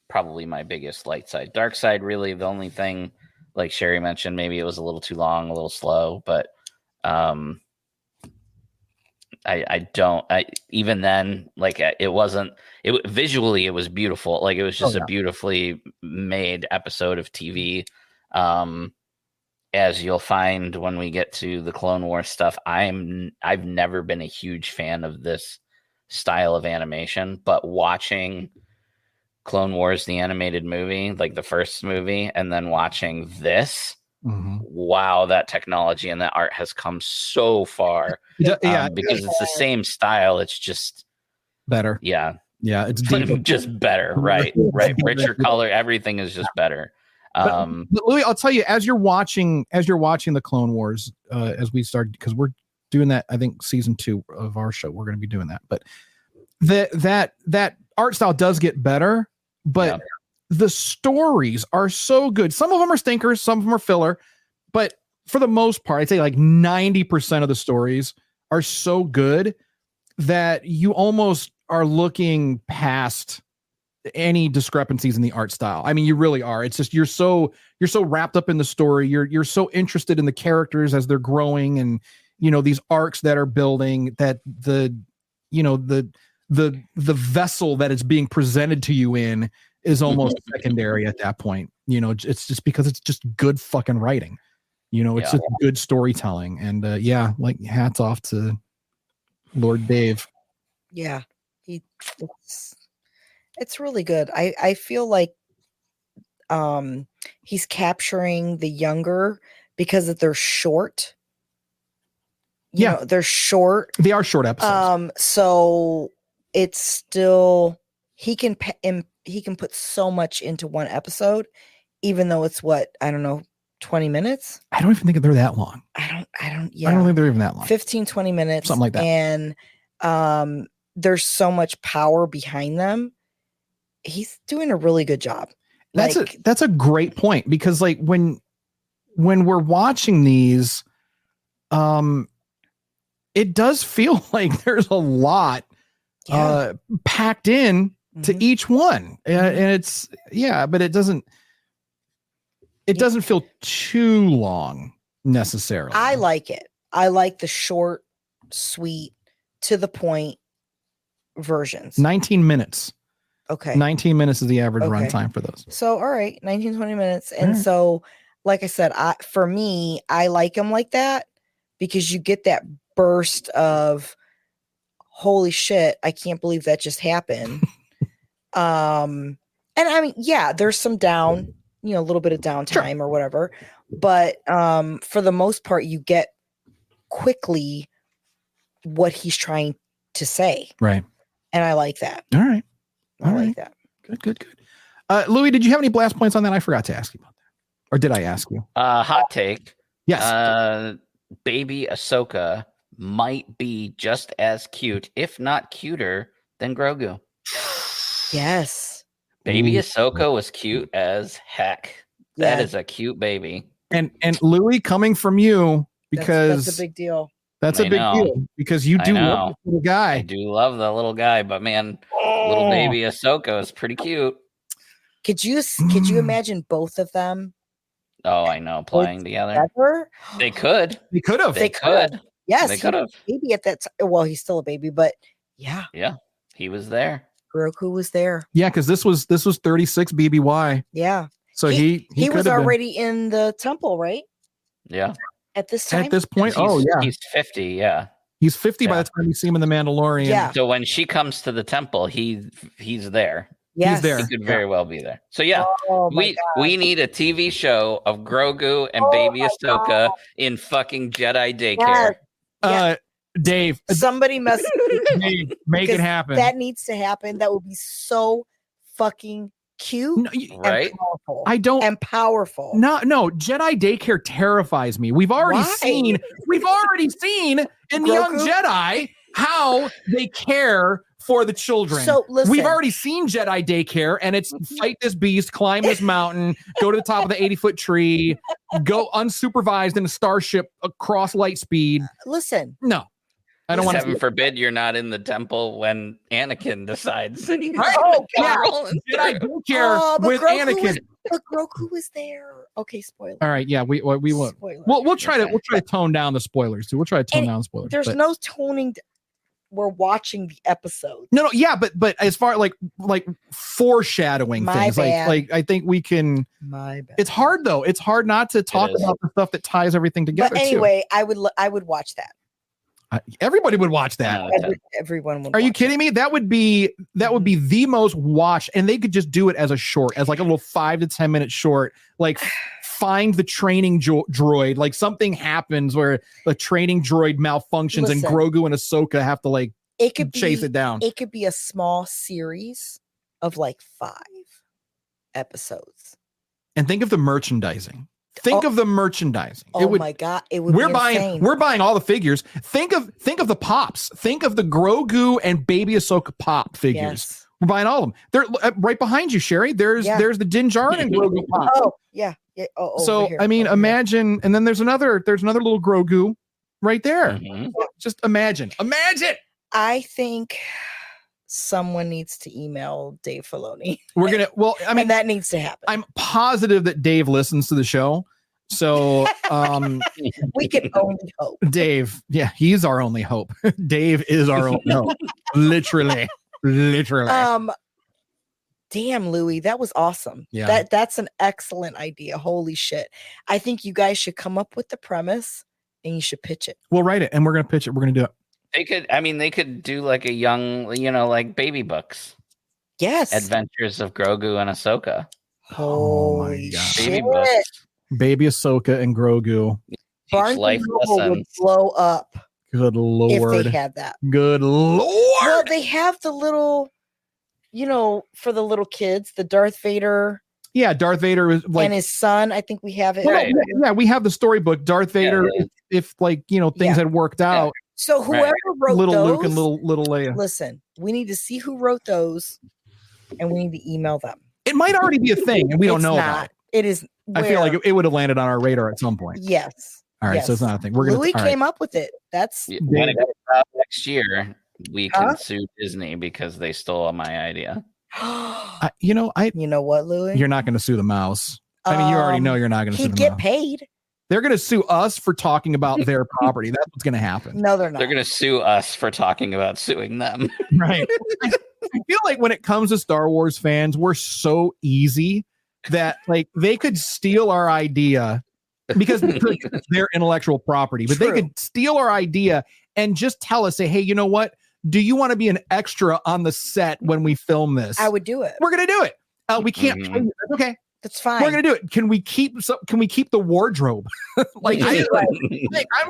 probably my biggest light side. Dark side, really, the only thing, like Sherry mentioned, maybe it was a little too long, a little slow, but even then, like, visually it was beautiful. Like, it was just a beautifully made episode of TV. As you'll find when we get to the Clone Wars stuff, I've never been a huge fan of this style of animation, but watching Clone Wars, the animated movie, like the first movie, and then watching this, wow, that technology and that art has come so far. Yeah, because it's the same style. It's just better. Yeah. Yeah, it's deeper. Just better, right? Richer color, everything is just better. But Louis, I'll tell you, as you're watching the Clone Wars, as we start, because we're doing that, I think season 2 of our show, we're going to be doing that. But that art style does get better, but the stories are so good. Some of them are stinkers, some of them are filler, but for the most part, I'd say like 90% of the stories are so good that you almost are looking past any discrepancies in the art style. I mean, you really are. It's just you're so wrapped up in the story. You're so interested in the characters as they're growing, and these arcs that are building, that the vessel that it's being presented to you in is almost secondary at that point. It's just because it's just good fucking writing. It's just good storytelling. And like hats off to Lord Dave. Yeah. It's really good. I feel like he's capturing the younger because they're short. They're short. They are short episodes. So it's still he can put so much into one episode, even though it's 20 minutes. I don't even think they're that long. I don't think they're even that long. 15-20 minutes, something like that. And there's so much power behind them. He's doing a really good job. That's a great point, because like when we're watching these, it does feel like there's a lot packed in to each one, and it's but it doesn't feel too long necessarily. I like it. I like the short, sweet, to the point versions. 19 minutes. Okay. 19 minutes is the average runtime for those. So, all right, 19-20 minutes. And so, like I said, for me, I like them like that, because you get that burst of, holy shit, I can't believe that just happened. And I mean, there's some a little bit of downtime or whatever, but for the most part, you get quickly what he's trying to say. Right. And I like that. All right. I like that. Good. Louis, did you have any blast points on that? I forgot to ask you about that. Or did I ask you? Hot take. Yes. Baby Ahsoka might be just as cute, if not cuter, than Grogu. Yes. Baby Ahsoka was cute as heck. That is a cute baby. And Louis, coming from you, because that's a big deal. That's a big deal, because you do love the little guy. I do love the little guy, but man, little baby Ahsoka is pretty cute. Could you imagine both of them? Oh, I know, playing together. They could. They could have. They could. Yes, they could have. Baby at that time. Well, he's still a baby, but yeah, he was there. Grogu was there. Yeah, because this was 36 BBY. Yeah. So he was already in the temple, right? Yeah. At this time. At this point, he's 50. Yeah. He's 50 by the time you see him in The Mandalorian. Yeah. So when she comes to the temple, he's there. Yes. He's there. He could very well be there. So we need a TV show of Grogu and baby Ahsoka in fucking Jedi daycare. Yes. Dave, somebody must make it happen. That needs to happen. That would be so fucking cute, right? And powerful. And powerful. No, Jedi daycare terrifies me. We've already seen in the Young Jedi how they care for the children. So listen, we've already seen Jedi daycare, and it's fight this beast, climb this mountain, go to the top of the 80-foot tree, go unsupervised in a starship across light speed. Listen, no. I don't want to. Heaven forbid you're not in the temple when Anakin decides. Right? Jedi daycare with Anakin. But Grogu was there. Okay, spoiler. All right, yeah, we won't. We'll try to tone down the spoilers too. We'll try to tone down the spoilers. There's no toning. We're watching the episode. No, yeah, but as far like foreshadowing things, like I think we can. My bad. It's hard though. It's hard not to talk about the stuff that ties everything together. But anyway, I would watch that. Everybody would watch that. Everyone would. Are you kidding me? That would be the most watched, and they could just do it as a short, as like a little 5 to 10 minute short. Like find the training droid. Like something happens where the training droid malfunctions, and Grogu and Ahsoka have to like it could be, chase it down. It could be a small series of like 5 episodes. And think of the merchandising. Think of the merchandising. Oh my God. It would we're be buying insane. we're buying all the figures. Think of the pops. Think of the Grogu and baby Ahsoka pop figures. Yes. We're buying all of them. They're right behind you, Sherry. There's the Din Djarin and Grogu pop. Oh, yeah. So I mean, imagine, and then there's another little Grogu right there. Mhm. Just imagine. I think someone needs to email Dave Filoni. We're gonna. Well, I mean, and that needs to happen. I'm positive that Dave listens to the show. So we can only hope. Dave, yeah, he's our only hope. Dave is our only hope. Literally. Damn, Louie, that was awesome. Yeah. That's an excellent idea. Holy shit. I think you guys should come up with the premise and you should pitch it. We'll write it and we're gonna pitch it. We're gonna do it. They could do like a young, like baby books. Yes. Adventures of Grogu and Ahsoka. Holy shit. Baby books. Baby Ahsoka and Grogu. Barnes life and Noble would lessons. blow up Good Lord. if they had that. Good Lord. Well, they have the little, for the little kids, the Darth Vader. Yeah, Darth Vader is like, and his son. I think we have it. Right. Yeah, we have the storybook. Darth Vader, if things had worked out. So whoever wrote little those, Luke and little Leia. Listen, we need to see who wrote those, and we need to email them. It might already be a thing, and we don't know about it. It is. I feel like it would have landed on our radar at some point. Yes. All right, so it's not a thing. We're gonna. Louis came up with it. That's when it comes out next year. We can sue Disney because they stole my idea. You know what, Louis? You're not going to sue the mouse. I mean, you already know you're not going to sue the mouse. He'd get paid. They're going to sue us for talking about their property. That's what's going to happen. No, they're not. They're going to sue us for talking about suing them. Right. I feel like when it comes to Star Wars fans, we're so easy that like they could steal our idea because it's their intellectual property, but they could steal our idea and just tell us, say, hey, you know what? Do you want to be an extra on the set when we film this? I would do it. We're going to do it. We can't. Pay you. Okay. That's fine. We're gonna do it. Can we keep the wardrobe? I'm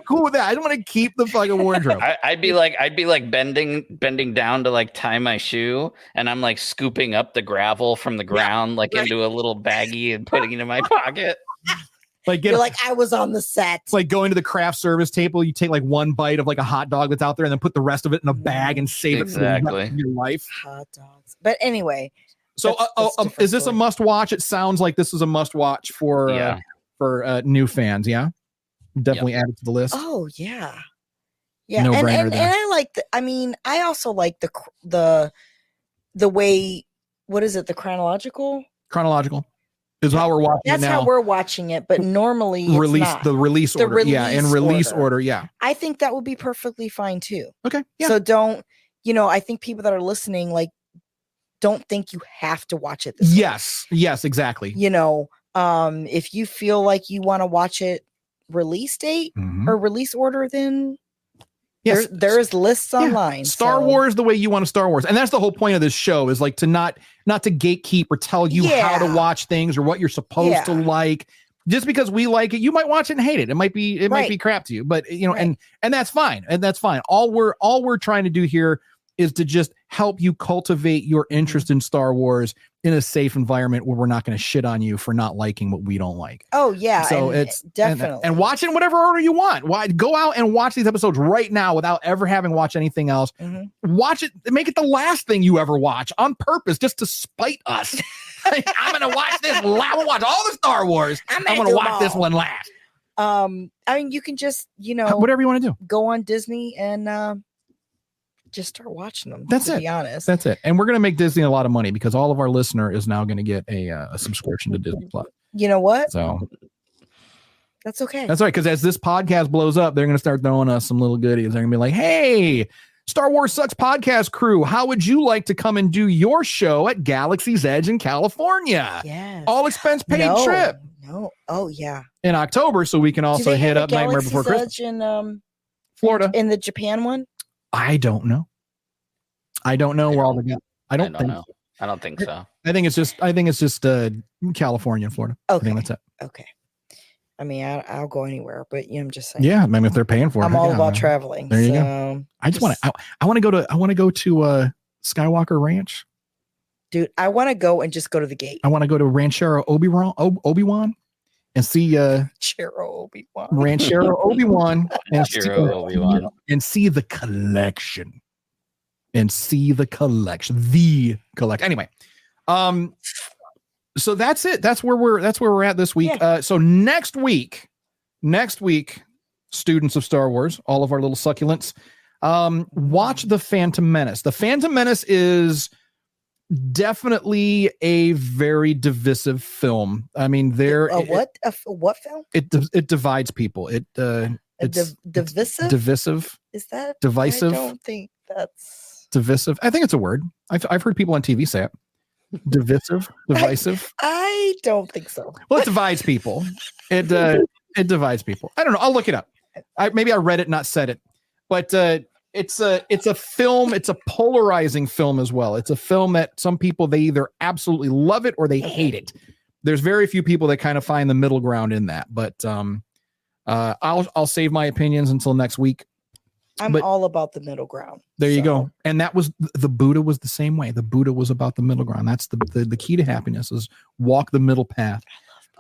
cool with that. I don't want to keep the fucking wardrobe. I'd be like bending down to like tie my shoe, and I'm like scooping up the gravel from the ground into a little baggie and putting it in my pocket. You're like, I was on the set. It's like going to the craft service table. You take like one bite of like a hot dog that's out there, and then put the rest of it in a bag and save it for the rest of your life. Hot dogs. But anyway. So is this a must watch? It sounds like this is a must watch for new fans. Yeah, definitely add it to the list. Oh yeah, yeah. No and brainer I I also like the way, what is it? The chronological is how we're watching That's it now. how we're watching it, but normally it's the release order. In release order. Yeah, I think that would be perfectly fine too. Okay. Yeah. So don't, I think people that are listening, like, don't think you have to watch it this way. Yes, exactly. If you feel like you want to watch it release date or release order, then there's lists online. Star Wars the way you want to Star Wars. And that's the whole point of this show, is like to not to gatekeep or tell you how to watch things or what you're supposed to like. Just because we like it, you might watch it and hate it. It might be crap to you, but and that's fine. And that's fine. All we're trying to do here is to just help you cultivate your interest in Star Wars in a safe environment where we're not going to shit on you for not liking what we don't like. Oh yeah. So it's definitely, and watch it in whatever order you want. Why go out and watch these episodes right now without ever having watched anything else. Watch it, make it the last thing you ever watch on purpose, just to spite us. I'm going to watch this. I'm going to watch all the Star Wars. I'm going to watch this one last. I mean, you can just, whatever you want to do, go on Disney and, just start watching them. That's to be honest. That's it. And we're going to make Disney a lot of money because all of our listener is now going to get a subscription to Disney Plus. You know what? So that's okay. That's right. Because as this podcast blows up, they're going to start throwing us some little goodies. They're going to be like, hey, Star Wars Sucks podcast crew, how would you like to come and do your show at Galaxy's Edge in California? Yes. All expense paid trip. No. Oh yeah. In October, so we can also hit up Nightmare Before Christmas. In Florida. In the Japan one? I don't know where all the guys. I don't know. I don't think so. I think it's just California and Florida. Okay. I think that's it. Okay. I mean, I'll go anywhere, but I'm just saying. Yeah, I mean, if they're paying for it, I'm all about traveling. There you go. I just want to. I want to go to. I want to go to Skywalker Ranch. Dude, I want to go and just go to the gate. I want to go to Ranchero Obi-Wan and see Ranchero Obi-Wan. Ranchero Obi-Wan and see the collection. And see the collection. Anyway, so that's it. That's where we're at this week. Yeah. So next week, students of Star Wars, all of our little succulents, watch The Phantom Menace. The Phantom Menace is definitely a very divisive film. I mean, what film? It divides people. It's divisive. Divisive. Is that divisive? I don't think that's divisive. I think it's a word. I've heard people on TV say it. Divisive. I don't think so. Well, it divides people. It divides people. I don't know. I'll look it up. Maybe I read it, not said it. But it's a film. It's a polarizing film as well. It's a film that some people, they either absolutely love it or they hate it. There's very few people that kind of find the middle ground in that. But I'll save my opinions until next week. I'm all about the middle ground. There you go. And that was the Buddha was the same way. The Buddha was about the middle ground. That's the key to happiness is walk the middle path.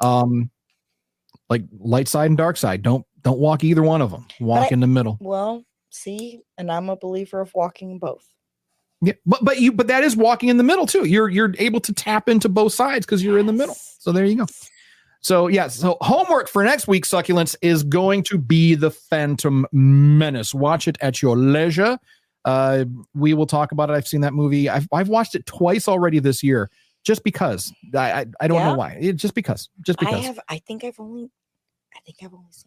Like light side and dark side. Don't walk either one of them. Walk in the middle. Well, see, and I'm a believer of walking both. Yeah, but that is walking in the middle too. You're able to tap into both sides because you're in the middle. So there you go. So so homework for next week, succulents, is going to be The Phantom Menace. Watch it at your leisure. We will talk about it. I've seen that movie. I've watched it twice already this year, just because. I don't know why. Just because. I think I've only seen it once.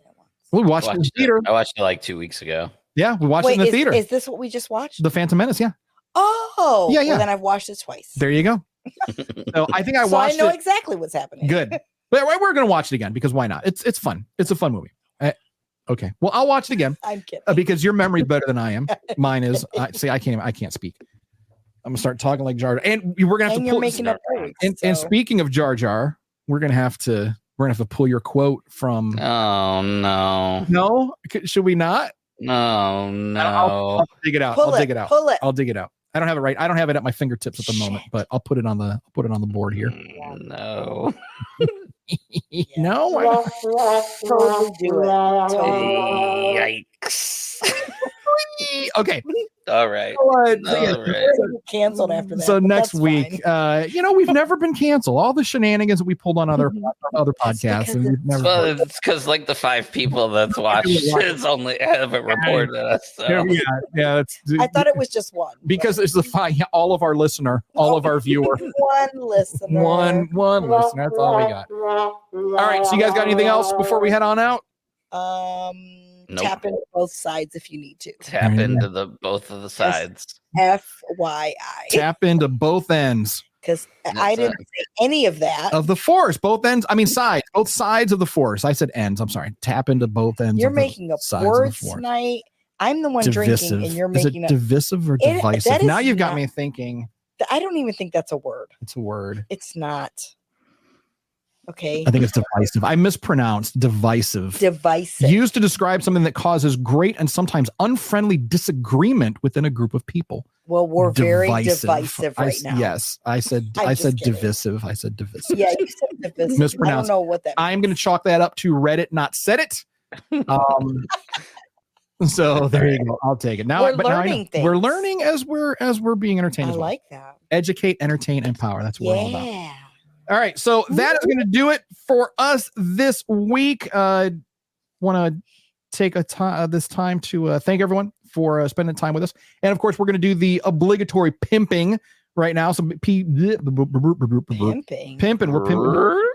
We watched it in the theater. I watched it like 2 weeks ago. Yeah, we watched it in the theater. Is this what we just watched? The Phantom Menace. Yeah. Oh, yeah. Well, then I've watched it twice. There you go. So I think I watched it. I know exactly what's happening. Good. But we're going to watch it again because why not? It's fun. It's a fun movie. Okay. Well, I'll watch it again. I'm kidding. Because your memory is better than I am. Mine is. I can't speak. I'm gonna start talking like Jar Jar. And we're gonna have to pull. Making up words, and speaking of Jar Jar, we're gonna have to pull your quote from. Oh no. No, should we not? No. I'll dig it out. Pull it. I'll dig it out. I don't have it right. I don't have it at my fingertips at the moment, but I'll put it on the board here. No. No. Totally do it. Totally. Yikes. Okay. All right. Canceled after that. So next week, we've never been canceled. All the shenanigans that we pulled on other podcasts, and we've never. Well, it's because like the 5 people that's watched it's only haven't reported us. So. Yeah. I thought it was just one. Because it's the 5. All of our viewer. One listener. One listener. That's all we got. All right. So you guys got anything else before we head on out? Nope. Tap into both sides if you need to. Tap into both of the sides. FYI. Tap into both ends. Because I didn't say any of that. Of the Force, both ends. I mean, sides. Both sides of the Force. I said ends. I'm sorry. Tap into both ends. You're making up words tonight. I'm the one drinking, and you're making it divisive or divisive? Now you've got me thinking. I don't even think that's a word. It's a word. It's not. Okay. I think it's divisive. I mispronounced divisive. Divisive. Used to describe something that causes great and sometimes unfriendly disagreement within a group of people. Well, we're very divisive right now. Yes. I said divisive. I said divisive. Yeah, you said divisive. Mispronounced. I don't know what that means. I'm going to chalk that up to Reddit, not said it. So there you go. I'll take it. We're learning as we're being entertained. I like that. Educate, entertain, empower. That's what we're all about. All right, so that is going to do it for us this week. Want to take this time to thank everyone for spending time with us, and of course, we're going to do the obligatory pimping right now. So pimping. We're pimping.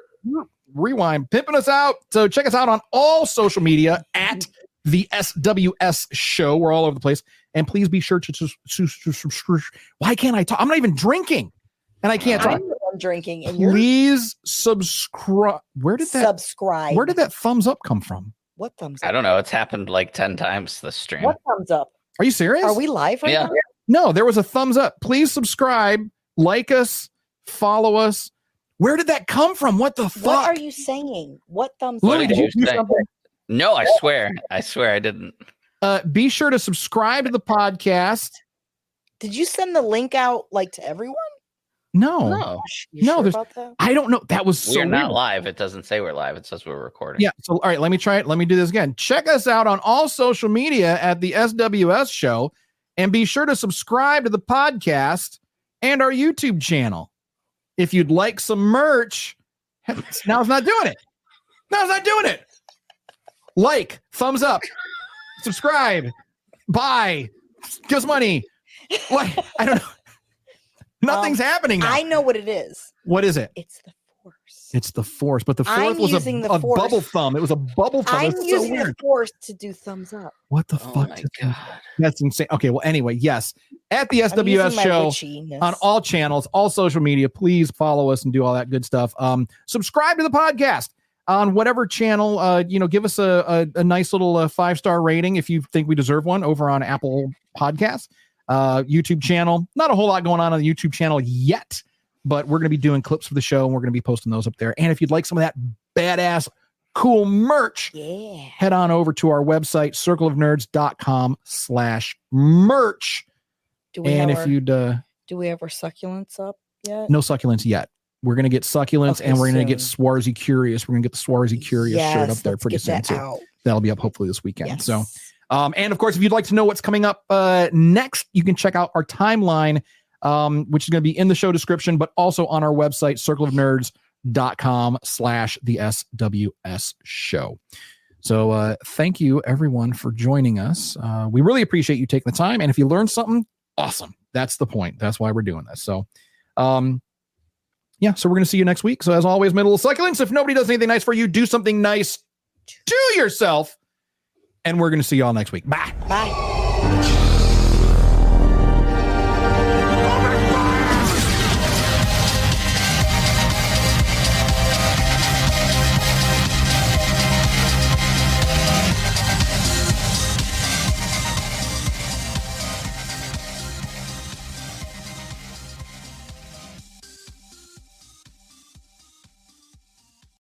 Rewind, pimping us out. So check us out on all social media at the SWS Show. We're all over the place, and please be sure to subscribe. Why can't I talk? I'm not even drinking. And I can't talk. I'm drinking. And please subscribe. Where did that thumbs up come from? What thumbs up? I don't know. It's happened like 10 times this stream. What thumbs up? Are you serious? Are we live right now? No, there was a thumbs up. Please subscribe, like us, follow us. Where did that come from? What the fuck? What are you saying? What thumbs What up? did you do say? something. No, I swear I didn't. Be sure to subscribe to the podcast. Did you send the link out like to everyone? No. You No, sure there's- about that? I don't know. That was so We're not weird. live. It doesn't say we're live. It says we're recording. Yeah. So, all right, let me try it. Let me do this again. Check us out on all social media at the SWS Show, and be sure to subscribe to the podcast and our YouTube channel. If you'd like some merch, now it's not doing it. No, it's not doing it. Like, thumbs up, subscribe, buy, give us money. What? I don't know. Nothing's happening now. I know what it is. What is it? It's the Force. It's the Force, but the I'm Force was using the a Force. bubble thumb. It was a bubble thumb. I'm It's so using weird. the Force to do thumbs up. What the Oh fuck? my god. That's insane. Okay, well, anyway, yes. At the I'm SWS using my Show witchiness. on all channels, all social media, please follow us and do all that good stuff. Subscribe to the podcast on whatever channel. Give us a nice little 5-star rating if you think we deserve one over on Apple Podcasts. YouTube channel, not a whole lot going on the YouTube channel yet, but we're going to be doing clips for the show and we're going to be posting those up there. And if you'd like some of that badass cool merch, head on over to our website, circleofnerds.com/merch. Do we have our succulents up yet? No succulents yet. We're going to get succulents, Okay, and we're going to get soon. Swarzy Curious. We're going to get the Swarzy Curious shirt up there let's pretty get soon. that So out. that'll be up hopefully this weekend. Yes. So, and of course, if you'd like to know what's coming up next, you can check out our timeline, which is going to be in the show description, but also on our website, circleofnerds.com/the SWS show. So thank you everyone for joining us. We really appreciate you taking the time. And if you learned something, awesome. That's the point. That's why we're doing this. So, so we're going to see you next week. So as always, middle of succulents, if nobody does anything nice for you, do something nice to yourself. And we're going to see you all next week. Bye. Bye.